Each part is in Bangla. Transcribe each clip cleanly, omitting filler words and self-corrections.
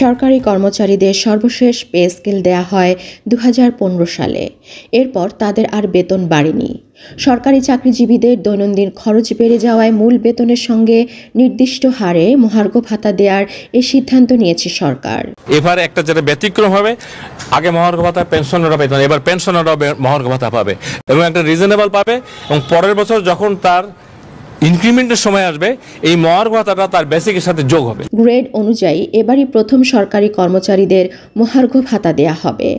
সরকারি কর্মচারীদের সর্বশেষ পে স্কেল দেয়া হয় ২০১৫ সালে। এরপর তাদের আর বেতন বাড়েনি। সরকারি চাকরিজীবীদের দৈনন্দিন খরচ বেড়ে যাওয়ায় মূল বেতনের সঙ্গে নির্দিষ্ট হারে মহার্ঘ ভাতা দেওয়ার এই সিদ্ধান্ত নিয়েছে সরকার। এবার একটা যেটা ব্যতিক্রম হবে, আগে মহার্ঘ ভাতা পেনশনাররা পেত না, এবার পেনশনাররাও মহার্ঘ ভাতা পাবে এবং একটা রিজনেবল পাবে, এবং পরের বছর যখন তার ইনক্রিমেন্টের সময় আসবে এই মহার্ঘ ভাতাটা তার বেসিকের সাথে যোগ হবে। গ্রেড অনুযায়ী এবারই প্রথম সরকারি কর্মচারীদের মহার্ঘ ভাতা দেয়া হবে।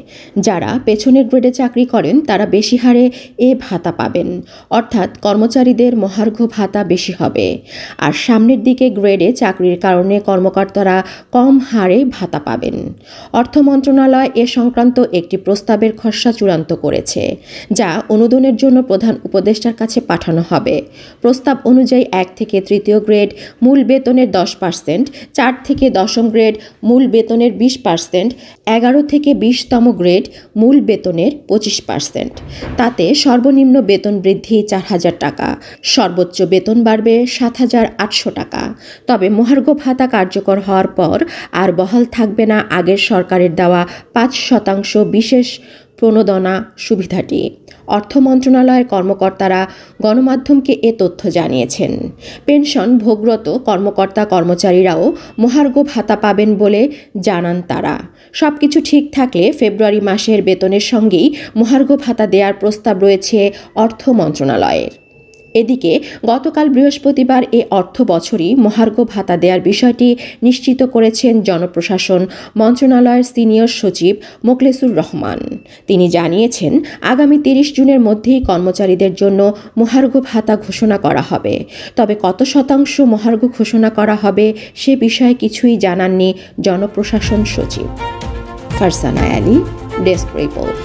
যারা পেছনের গ্রেডে চাকরি করেন তারা বেশি হারে এ ভাতা পাবেন, অর্থাৎ কর্মচারীদের মহার্ঘ ভাতা বেশি হবে। আর সামনের দিকে গ্রেডে চাকরির কারণে কর্মকর্তারা কম হারে ভাতা পাবেন। অর্থ মন্ত্রণালয় এ সংক্রান্ত একটি প্রস্তাবের খসড়া চূড়ান্ত করেছে, যা অনুমোদনের জন্য প্রধান উপদেষ্টার কাছে পাঠানো হবে। প্রস্তাব অনুযায়ী ১ থেকে ৩য় গ্রেড মূল বেতনের ১০%, ৪ থেকে ১০ম গ্রেড মূল বেতনের ২০%, ১১ থেকে ২০তম গ্রেড মূল বেতনের ২৫%। তাতে সর্বনিম্ন বেতন বৃদ্ধি ৪,০০০ টাকা, সর্বোচ্চ বেতন বাড়বে ৭,৮০০ টাকা। তবে মহার্ঘ ভাতা কার্যকর হওয়ার পর আর বহাল থাকবে না আগের সরকারের দেওয়া ৫% বিশেষ প্রণোদনা সুবিধাটি। অর্থ মন্ত্রণালয়ের কর্মকর্তারা গণমাধ্যমকে এ তথ্য জানিয়েছেন। পেনশন ভোগরত কর্মকর্তা কর্মচারীরাও মহার্ঘ ভাতা পাবেন বলে জানান তারা। সবকিছু ঠিক থাকলে ফেব্রুয়ারি মাসের বেতনের সঙ্গেই মহার্ঘ ভাতা দেওয়ার প্রস্তাব রয়েছে অর্থ মন্ত্রণালয়ের। এদিকে গতকাল বৃহস্পতিবার এ অর্থ বছরই মহার্ঘ ভাতা দেওয়ার বিষয়টি নিশ্চিত করেছেন জনপ্রশাসন মন্ত্রণালয়ের সিনিয়র সচিব মোখলেসুর রহমান। তিনি জানিয়েছেন, আগামী ৩০ জুনের মধ্যেই কর্মচারীদের জন্য মহার্ঘ ভাতা ঘোষণা করা হবে। তবে কত শতাংশ মহার্ঘ ঘোষণা করা হবে সে বিষয়ে কিছুই জানাননি জনপ্রশাসন সচিব। Farzana Ali, desk report.